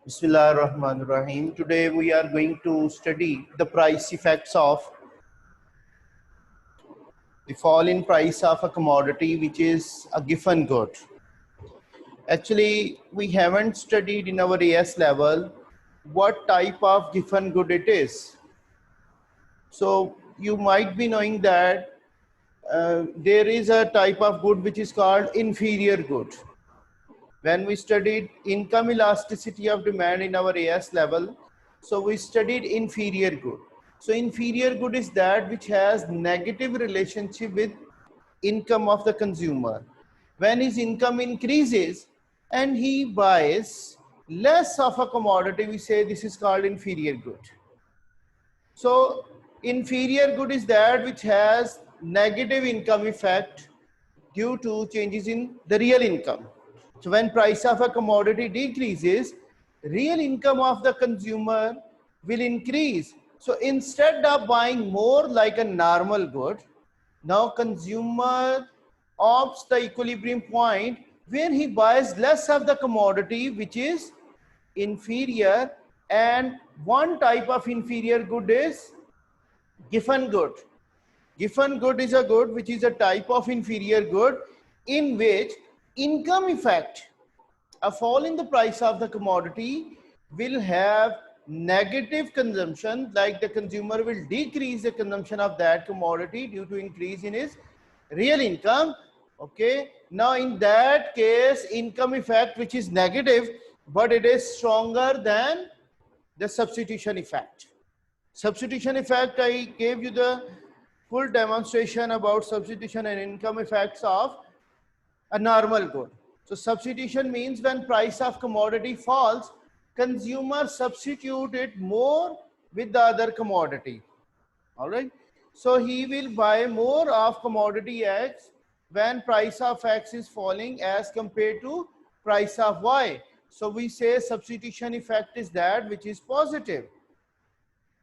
Bismillah ar-Rahman ar-Rahim. Today we are going to study the price effects of the fall in price of a commodity which is a given good. Actually, we haven't studied in our AS level what type of given good it is. So you might be knowing that there is a type of good which is called inferior good. When we studied income elasticity of demand in our AS level, so we studied inferior good. So inferior good is that which has negative relationship with income of the consumer. When his income increases and he buys less of a commodity, we say this is called inferior good. So inferior good is that which has negative income effect due to changes in the real income. So when price of a commodity decreases, real income of the consumer will increase. So instead of buying more like a normal good, now consumer opts the equilibrium point where he buys less of the commodity which is inferior, and one type of inferior good is given good. Given good is a good which is a type of inferior good in which income effect, a fall in the price of the commodity, will have negative consumption, like the consumer will decrease the consumption of that commodity due to increase in his real income. Okay, now in that case income effect which is negative, but it is stronger than the substitution effect. Substitution effect, I gave you the full demonstration about substitution and income effects of a normal good. So substitution means when price of commodity falls, consumer substitute it more with the other commodity. All right. So he will buy more of commodity X when price of X is falling as compared to price of Y. So we say substitution effect is that which is positive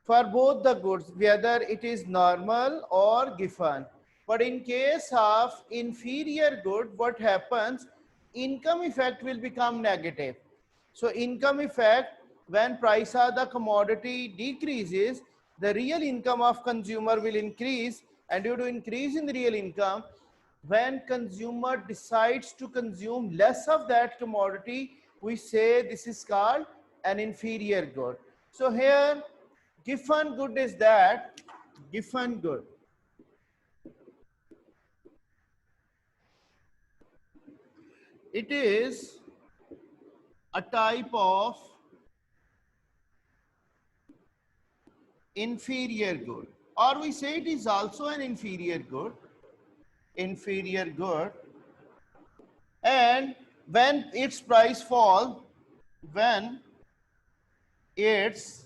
for both the goods, whether it is normal or given. But in case of inferior good, what happens? Income effect will become negative. So income effect, when price of the commodity decreases, the real income of consumer will increase, and due to increase in the real income, when consumer decides to consume less of that commodity, we say this is called an inferior good. So here given good is that, given good, it is a type of inferior good, or we say it is also an inferior good, and when its price falls, when its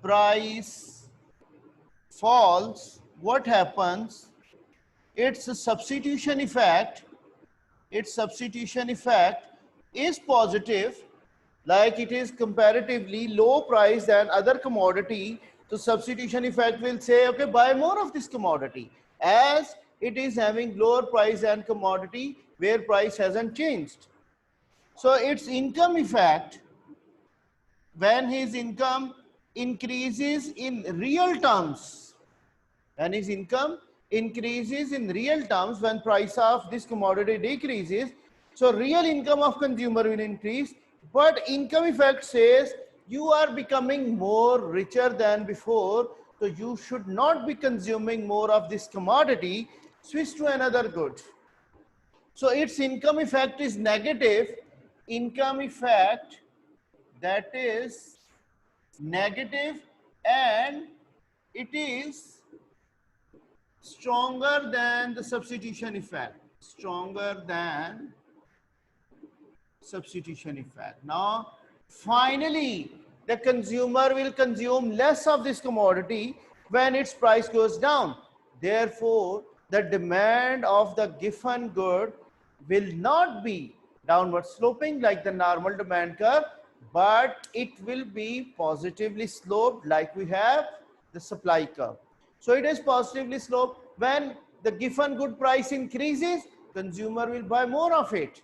price falls, what happens? Its substitution effect is positive, like it is comparatively low price than other commodity. So substitution effect will say, okay, buy more of this commodity, as it is having lower price than commodity where price hasn't changed. So its income effect, when his income increases in real terms, when his income increases in real terms, when price of this commodity decreases, so real income of consumer will increase, but income effect says you are becoming more richer than before, so you should not be consuming more of this commodity, switch to another good. So its income effect is negative, income effect that is negative, and it is stronger than the substitution effect, stronger than substitution effect. Now finally the consumer will consume less of this commodity when its price goes down. Therefore the demand of the given good will not be downward sloping like the normal demand curve, but it will be positively sloped like we have the supply curve. So it is positively sloped. When the given good price increases, consumer will buy more of it,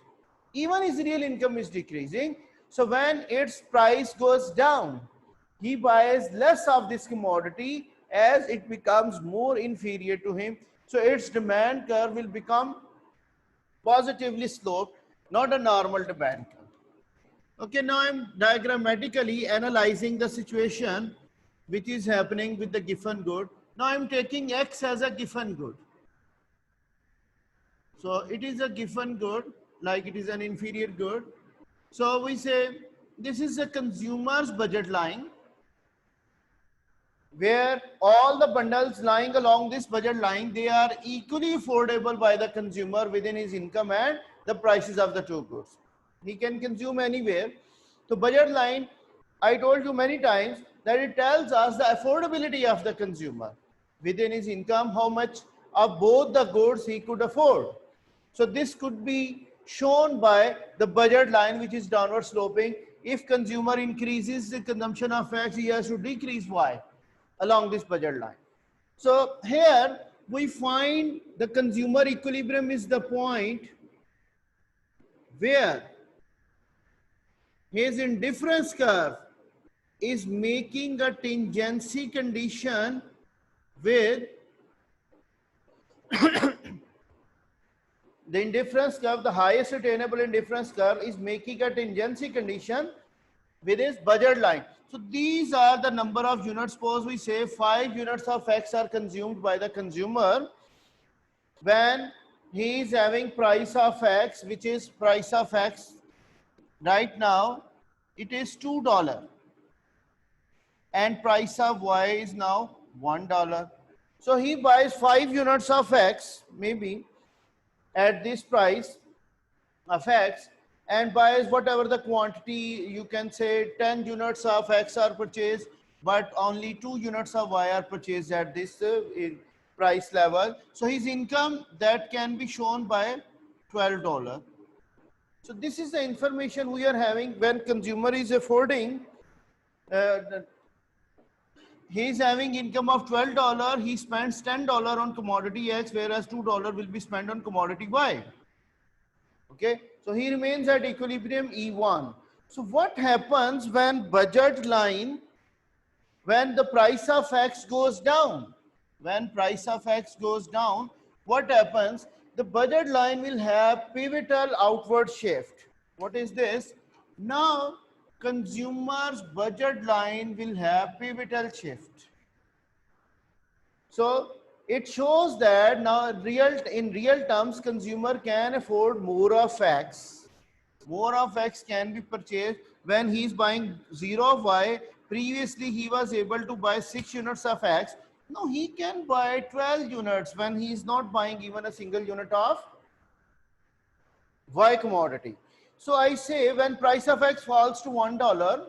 even his real income is decreasing. So when its price goes down, he buys less of this commodity as it becomes more inferior to him. So its demand curve will become positively sloped, not a normal demand curve. Okay, now I'm diagrammatically analyzing the situation which is happening with the given good. Now I'm taking X as a given good. So it is a given good, like it is an inferior good. So we say this is a consumer's budget line, where all the bundles lying along this budget line, they are equally affordable by the consumer within his income and the prices of the two goods. He can consume anywhere. So budget line, I told you many times that it tells us the affordability of the consumer within his income, how much of both the goods he could afford. So this could be shown by the budget line, which is downward sloping. If consumer increases the consumption of X, he has to decrease Y along this budget line. So here we find the consumer equilibrium is the point where his indifference curve is making a tangency condition with the indifference curve, the highest attainable indifference curve is making a tangency condition with his budget line. So these are the number of units. Suppose we say 5 units of X are consumed by the consumer when he is having price of X, which is price of X right now, it is $2 and price of Y is now $1. So he buys 5 units of X maybe at this price of X and buys whatever the quantity, you can say 10 units of X are purchased, but only 2 units of Y are purchased at this price level. So his income that can be shown by $12. So this is the information we are having when consumer is affording, he is having income of $12, he spends $10 on commodity X, whereas $2 will be spent on commodity Y. Okay, so he remains at equilibrium E1. So what happens when budget line, when the price of X goes down? When price of X goes down, what happens? The budget line will have pivotal outward shift. What is this? Now consumer's budget line will have pivotal shift. So it shows that now in real terms, consumer can afford more of X. More of X can be purchased when he is buying 0 of Y. Previously, he was able to buy 6 units of X. Now he can buy 12 units when he is not buying even a single unit of Y commodity. So I say when price of X falls to $1,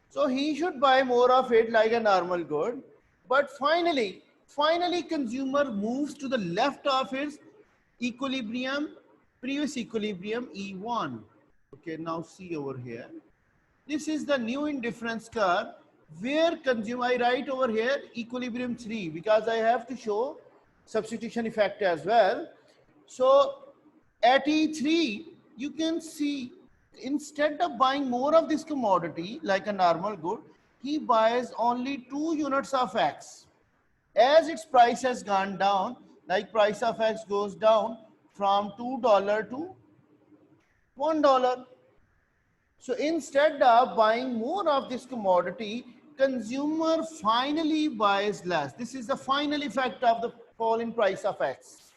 so he should buy more of it like a normal good. But finally consumer moves to the left of his equilibrium, previous equilibrium E1. Okay, now see over here. This is the new indifference curve where consumer, I write over here equilibrium 3 because I have to show substitution effect as well. So at E3, you can see instead of buying more of this commodity like a normal good, he buys only 2 units of X. As its price has gone down, like price of X goes down from $2 to $1. So instead of buying more of this commodity, consumer finally buys less. This is the final effect of the fall in price of X.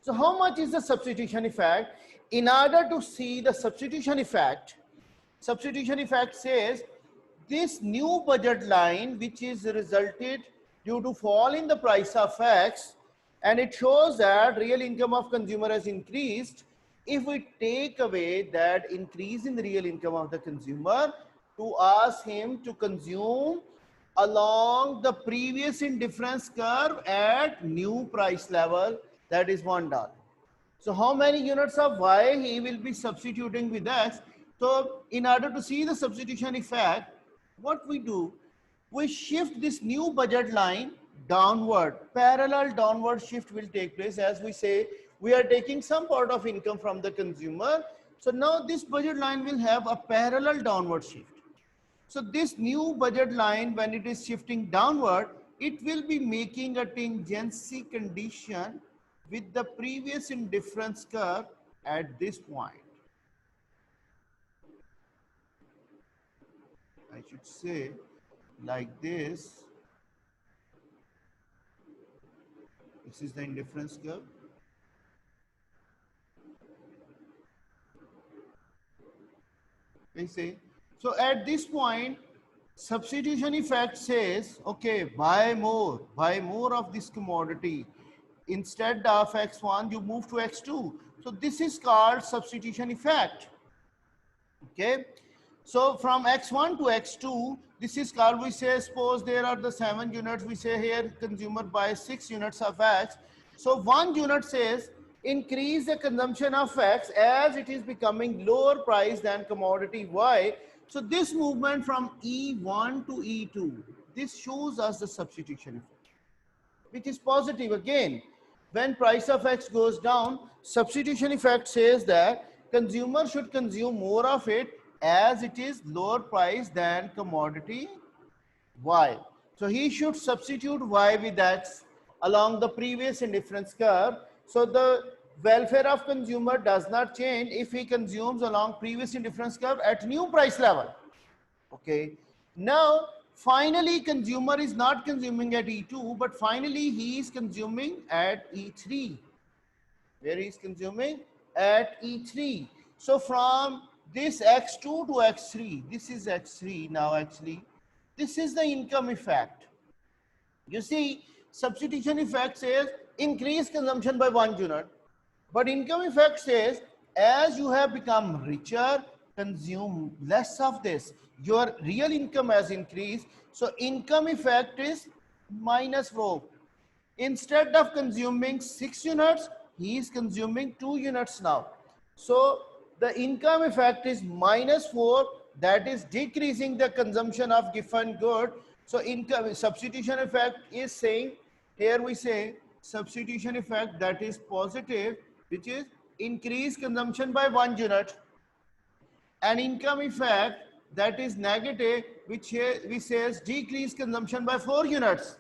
So how much is the substitution effect? In order to see the substitution effect says this new budget line, which is resulted due to fall in the price of X, and it shows that real income of consumer has increased. If we take away that increase in the real income of the consumer to ask him to consume along the previous indifference curve at new price level, that is $1. So how many units of Y he will be substituting with X? So in order to see the substitution effect, what we do, we shift this new budget line downward. Parallel downward shift will take place. As we say, we are taking some part of income from the consumer. So now this budget line will have a parallel downward shift. So this new budget line, when it is shifting downward, it will be making a tangency condition with the previous indifference curve at this point. I should say like this. This is the indifference curve. I say. So at this point, substitution effect says, okay, buy more of this commodity. Instead of X1, you move to X2. So this is called substitution effect. Okay. So from X1 to X2, this is called, we say, suppose there are the 7 units, we say here consumer buys 6 units of X. So 1 unit says increase the consumption of X as it is becoming lower price than commodity Y. So this movement from E1 to E2, this shows us the substitution effect, which is positive again. When price of X goes down, substitution effect says that consumer should consume more of it as it is lower price than commodity Y. So he should substitute Y with X along the previous indifference curve. So the welfare of consumer does not change if he consumes along previous indifference curve at new price level. Okay. Now, finally, consumer is not consuming at E2, but finally he is consuming at E3. Where he is consuming? At E3. So from this X2 to X3, this is X3 now actually. This is the income effect. You see, substitution effect says increase consumption by 1 unit. But income effect says as you have become richer, consume less of this. Your real income has increased. So income effect is -4. Instead of consuming 6 units, he is consuming 2 units now. So the income effect is -4, that is decreasing the consumption of given good. So income substitution effect is saying, here we say substitution effect that is positive, which is increase consumption by 1 unit, and income effect that is negative, which here we says decrease consumption by 4 units.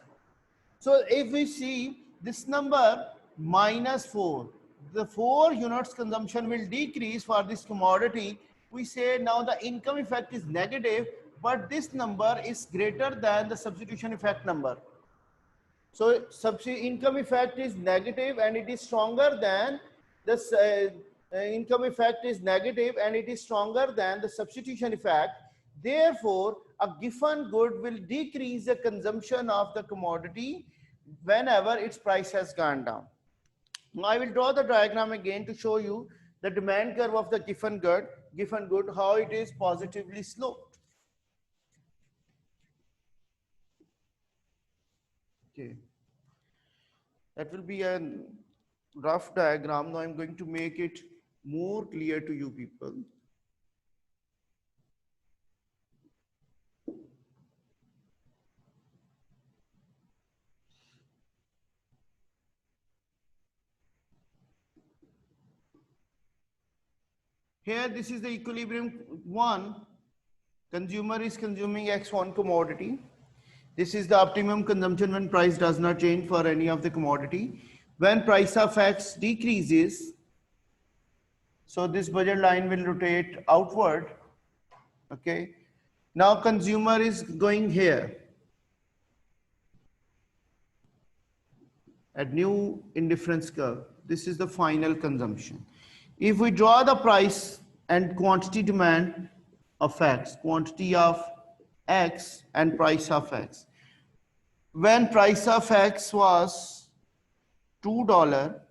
So if we see this number -4, the 4 units consumption will decrease for this commodity. We say now the income effect is negative, but this number is greater than the substitution effect number. So income effect is negative and it is stronger than this income effect is negative and it is stronger than the substitution effect. Therefore, a given good will decrease the consumption of the commodity whenever its price has gone down. Now I will draw the diagram again to show you the demand curve of the given good, how it is positively sloped. Okay. That will be a rough diagram. Now I'm going to make it more clear to you people. Here, this is the equilibrium 1. Consumer is consuming X1 commodity. This is the optimum consumption when price does not change for any of the commodity. When price of X decreases, so this budget line will rotate outward. Okay. Now consumer is going here at new indifference curve. This is the final consumption. If we draw the price and quantity demand of X, quantity of X and price of X. When price of X was $2,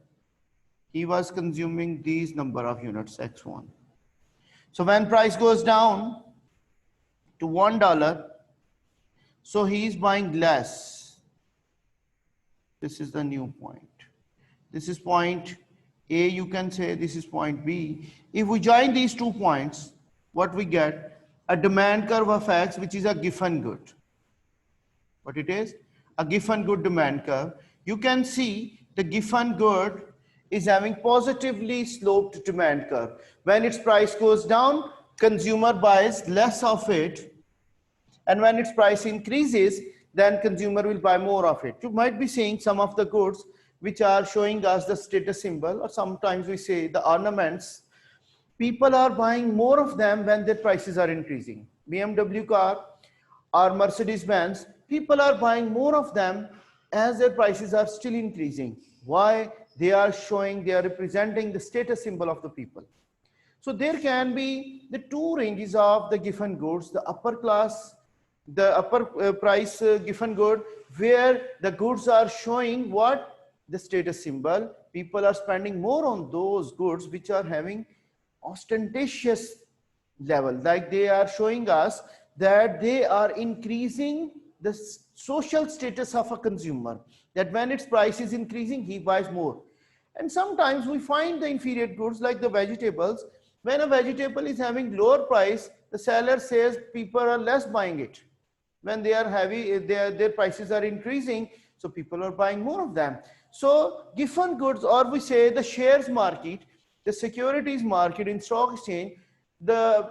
he was consuming these number of units, X1. So when price goes down to $1, so he is buying less. This is the new point. This is point A, you can say this is point B. If we join these 2 points, what we get? A demand curve of X, which is a given good. What it is? A given good demand curve. You can see the given good is having positively sloped demand curve. When its price goes down, consumer buys less of it, and when its price increases, then consumer will buy more of it. You might be seeing some of the goods which are showing us the status symbol, or sometimes we say the ornaments. People are buying more of them when their prices are increasing. BMW car or Mercedes Benz, people are buying more of them as their prices are still increasing. Why? They are showing, they are representing the status symbol of the people. So there can be the two ranges of the given goods, the upper class, the upper price given good, where the goods are showing what? The status symbol. People are spending more on those goods which are having ostentatious level, like they are showing us that they are increasing the social status of a consumer, that when its price is increasing, he buys more. And sometimes we find the inferior goods like the vegetables. When a vegetable is having lower price, the seller says people are less buying it. When they are heavy, their prices are increasing, so people are buying more of them. So given goods, or we say the shares market, the securities market in stock exchange, the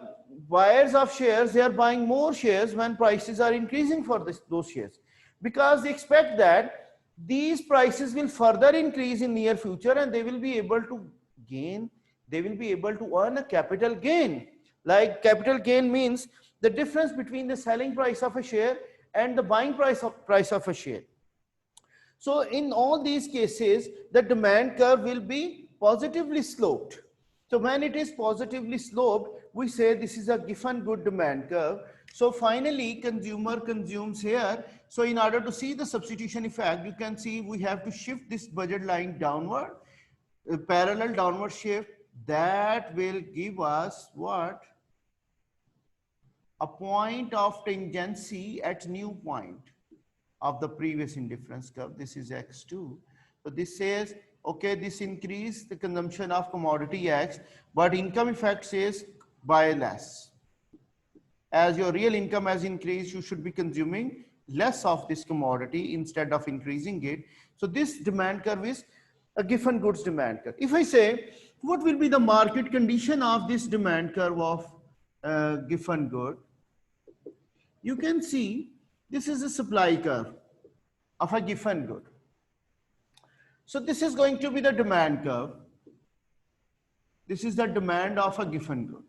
buyers of shares, they are buying more shares when prices are increasing for those shares, because they expect that these prices will further increase in near future and they will be able to gain, they will be able to earn a capital gain. Like capital gain means the difference between the selling price of a share and the buying price of a share. So in all these cases, the demand curve will be positively sloped. So when it is positively sloped, we say this is a given good demand curve. So finally, consumer consumes here. So in order to see the substitution effect, you can see we have to shift this budget line downward, a parallel downward shift. That will give us what? A point of tangency at new point of the previous indifference curve. This is X2. So this says, okay, this increase the consumption of commodity X, but income effect says buy less. As your real income has increased, you should be consuming less of this commodity instead of increasing it. So this demand curve is a given goods demand curve. If I say, what will be the market condition of this demand curve of given good? You can see this is a supply curve of a given good. So this is going to be the demand curve. This is the demand of a given good.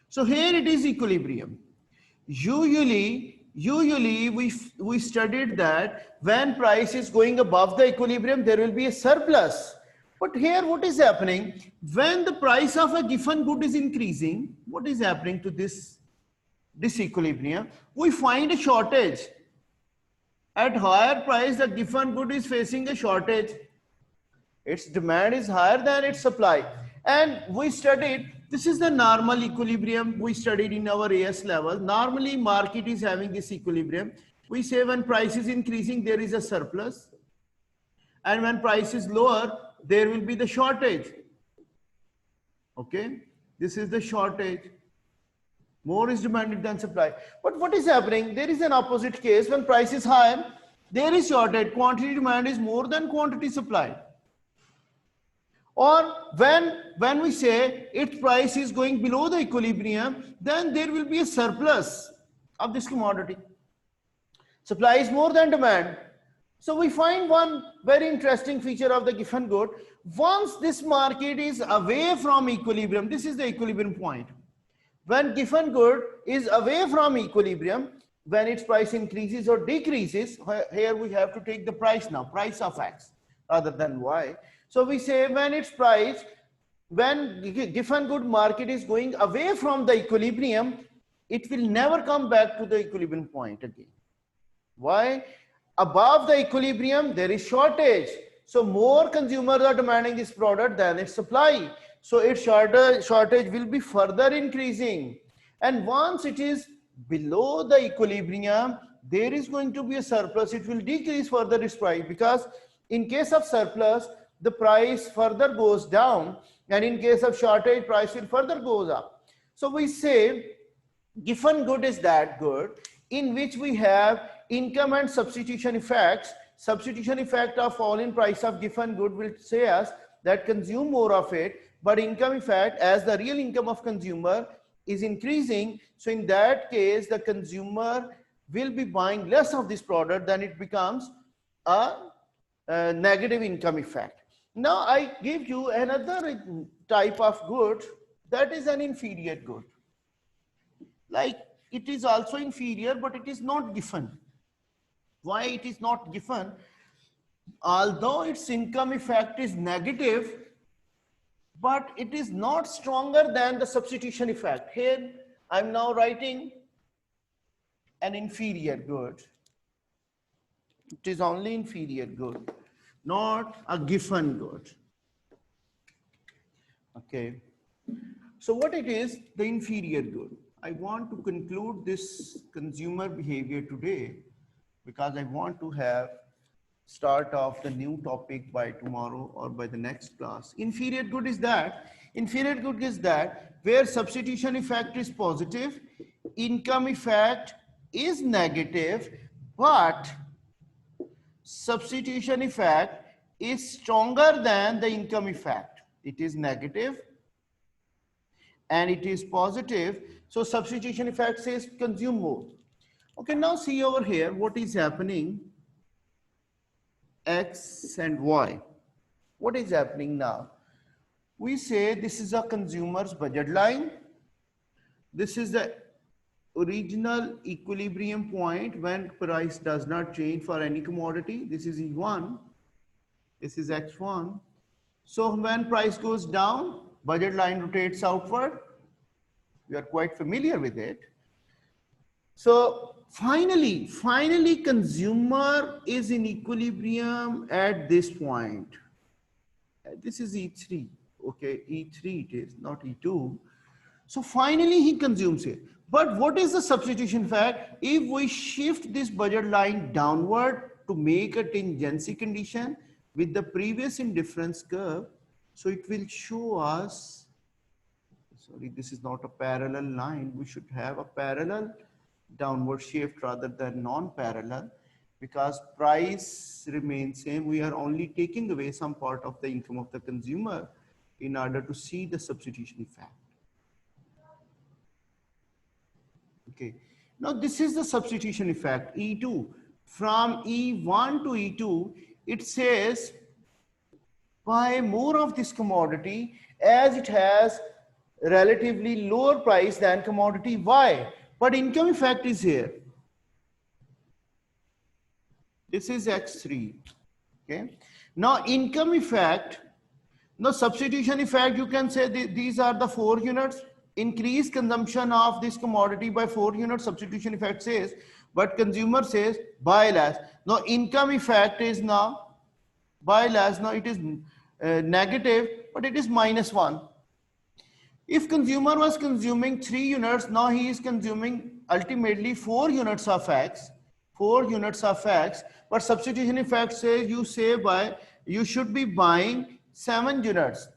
So here it is equilibrium. Usually we studied that when price is going above the equilibrium, there will be a surplus. But here what is happening? When the price of a given good is increasing, what is happening to this equilibrium? We find a shortage. At higher price, the given good is facing a shortage. Its demand is higher than its supply. And we studied, this is the normal equilibrium we studied in our AS level. Normally, market is having this equilibrium. We say when price is increasing, there is a surplus. And when price is lower, there will be the shortage. Okay, this is the shortage. More is demanded than supply. But what is happening? There is an opposite case. When price is higher, there is shortage. Quantity demand is more than quantity supply. Or when we say its price is going below the equilibrium, then there will be a surplus of this commodity. Supply is more than demand. So we find one very interesting feature of the given good. Once this market is away from equilibrium, this is the equilibrium point. When given good is away from equilibrium, when its price increases or decreases, here we have to take the price now, price of X rather than Y. So we say when its price, when given good market is going away from the equilibrium, it will never come back to the equilibrium point again. Why? Above the equilibrium, there is shortage. So more consumers are demanding this product than its supply. So its shortage will be further increasing. And once it is below the equilibrium, there is going to be a surplus. It will decrease further its price, because in case of surplus, the price further goes down, and in case of shortage, price will further goes up. So we say given good is that good in which we have income and substitution effects. Substitution effect of fall in price of given good will say us that consume more of it, but income effect, as the real income of consumer is increasing, so in that case the consumer will be buying less of this product, then it becomes a negative income effect. Now I give you another type of good, that is an inferior good. Like, it is also inferior, but it is not given. Why it is not given? Although its income effect is negative, but it is not stronger than the substitution effect. Here I'm now writing an inferior good. It is only inferior good, not a given good. Okay. So what it is, the inferior good. I want to conclude this consumer behavior today because I want to have start off the new topic by tomorrow or by the next class. Inferior good is that where substitution effect is positive, income effect is negative, but substitution effect is stronger than the income effect. It is negative and it is positive. So substitution effect says consume more. Okay, now see over here what is happening. X and Y. What is happening now? We say this is a consumer's budget line. This is the original equilibrium point when price does not change for any commodity. This is E1. This is X1. So when price goes down, budget line rotates outward. We are quite familiar with it. So finally consumer is in equilibrium at this point. This is E3. Okay, E3 it is, not E2. So finally he consumes it. But what is the substitution effect? If we shift this budget line downward to make a tangency condition with the previous indifference curve, so it will show us, sorry, this is not a parallel line. We should have a parallel downward shift rather than non-parallel, because price remains same. We are only taking away some part of the income of the consumer in order to see the substitution effect. Okay, now this is the substitution effect, E2. From E1 to E2, it says buy more of this commodity as it has relatively lower price than commodity Y. But income effect is here. This is X3. Okay. Now income effect, now substitution effect, you can say these are the 4 units. Increase consumption of this commodity by 4 units, substitution effect says, but consumer says buy less. Now income effect is now buy less. Now it is negative, but it is -1. If consumer was consuming 3 units, now he is consuming ultimately 4 units of X, 4 units of X, but substitution effect says you should be buying 7 units.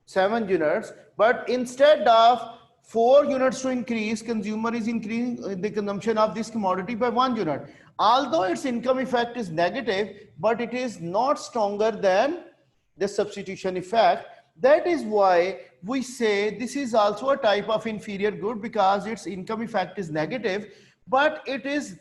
7 units, but instead of 4 units to increase, consumer is increasing the consumption of this commodity by 1 unit. Although its income effect is negative, but it is not stronger than the substitution effect. That is why we say this is also a type of inferior good, because its income effect is negative, but it is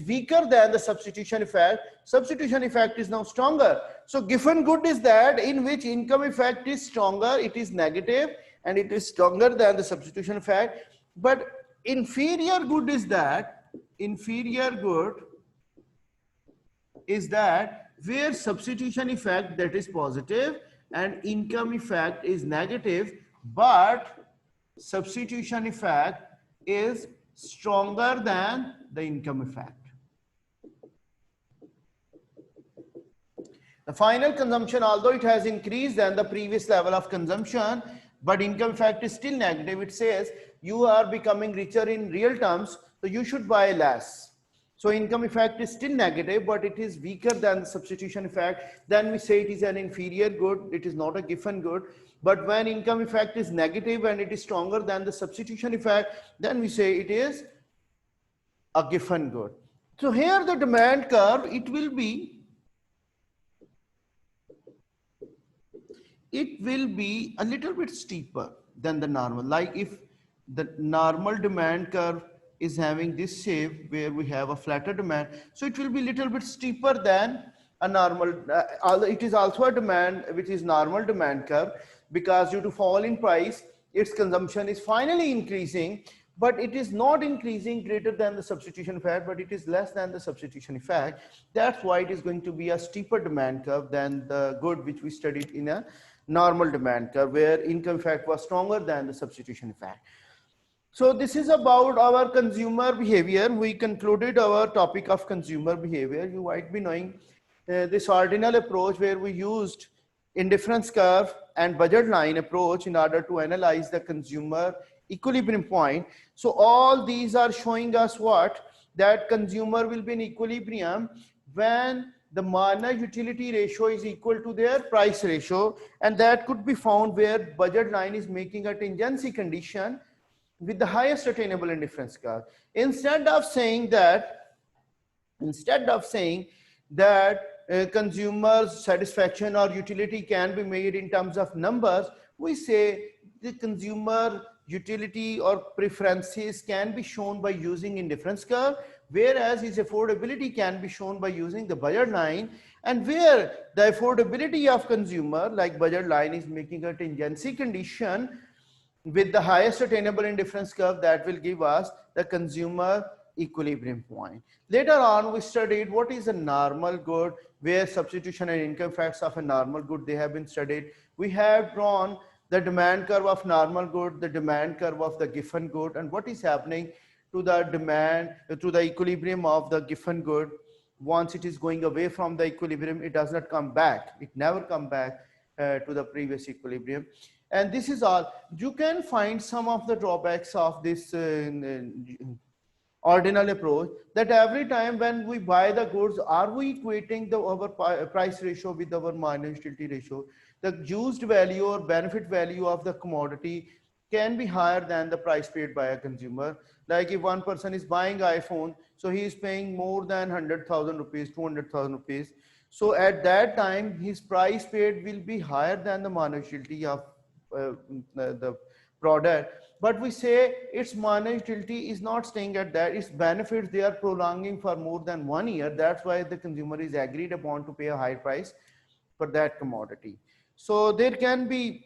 weaker than the substitution effect. Substitution effect is now stronger. So given good is that in which income effect is stronger, it is negative and it is stronger than the substitution effect. But inferior good is that where substitution effect that is positive and income effect is negative, but substitution effect is stronger than the income effect. The final consumption, although it has increased than the previous level of consumption, but income effect is still negative. It says you are becoming richer in real terms, so you should buy less. So income effect is still negative, but it is weaker than the substitution effect. Then we say it is an inferior good. It is not a given good. But when income effect is negative and it is stronger than the substitution effect, then we say it is a given good. So here the demand curve, it will be it will be a little bit steeper than the normal. Like if the normal demand curve is having this shape where we have a flatter demand, so it will be little bit steeper than a normal, it is also a demand which is normal demand curve, because due to fall in price, its consumption is finally increasing, but it is not increasing greater than the substitution effect, but it is less than the substitution effect. That's why it is going to be a steeper demand curve than the good which we studied in a normal demand curve, where income effect was stronger than the substitution effect. So this is about our consumer behavior. We concluded our topic of consumer behavior. You might be knowing this ordinal approach where we used indifference curve and budget line approach in order to analyze the consumer equilibrium point. So all these are showing us what? That consumer will be in equilibrium when the minor utility ratio is equal to their price ratio, and that could be found where budget line is making a tangency condition with the highest attainable indifference curve. Instead of saying that consumers satisfaction or utility can be made in terms of numbers, we say the consumer utility or preferences can be shown by using indifference curve, whereas his affordability can be shown by using the budget line, and where the affordability of consumer like budget line is making a tangency condition with the highest attainable indifference curve, that will give us the consumer equilibrium point. Later on, we studied what is a normal good, where substitution and income effects of a normal good, they have been studied. We have drawn the demand curve of normal good, the demand curve of the Giffen good, and what is happening to the demand, to the equilibrium of the Giffen good. Once it is going away from the equilibrium, it does not come back. It never come back to the previous equilibrium. And this is all. You can find some of the drawbacks of this ordinal approach, that every time when we buy the goods, are we equating our price ratio with our minor utility ratio? The used value or benefit value of the commodity can be higher than the price paid by a consumer. Like if one person is buying iPhone, so he is paying more than 100,000 rupees, 200,000 rupees. So at that time, his price paid will be higher than the minor utility of the product. But we say its minor utility is not staying at that, its benefits they are prolonging for more than 1 year. That's why the consumer is agreed upon to pay a high price for that commodity. So there can be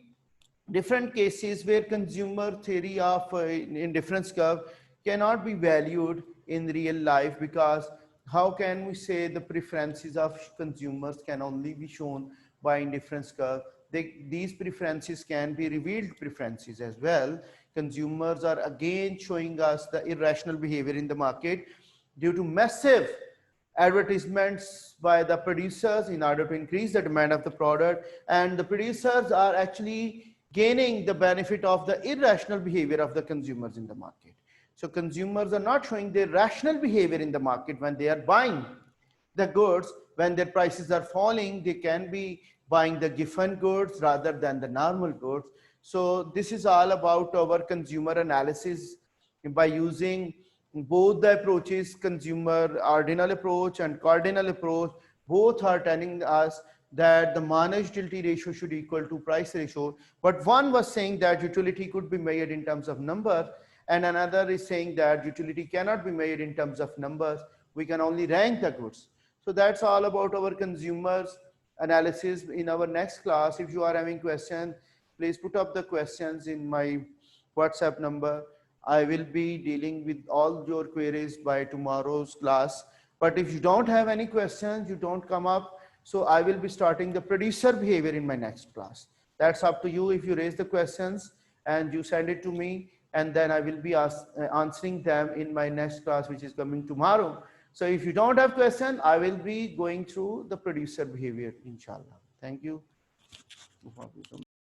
different cases where consumer theory of indifference curve cannot be valued in real life, because how can we say the preferences of consumers can only be shown by indifference curve? These preferences can be revealed preferences as well. Consumers are again showing us the irrational behavior in the market due to massive advertisements by the producers in order to increase the demand of the product, and the producers are actually gaining the benefit of the irrational behavior of the consumers in the market. So consumers are not showing their rational behavior in the market when they are buying the goods. When their prices are falling, they can be buying the Giffen goods rather than the normal goods. So this is all about our consumer analysis by using both the approaches, consumer ordinal approach and cardinal approach. Both are telling us that the minor utility ratio should equal to price ratio, but one was saying that utility could be measured in terms of numbers, and another is saying that utility cannot be measured in terms of numbers. We can only rank the goods. So that's all about our consumers analysis. In our next class, if you are having questions, please put up the questions in my WhatsApp number. I will be dealing with all your queries by tomorrow's class. But if you don't have any questions, you don't come up, so I will be starting the producer behavior in my next class. That's up to you. If you raise the questions and you send it to me, and then I will be answering them in my next class, which is coming tomorrow. So if you don't have questions, I will be going through the producer behavior, inshallah. Thank you.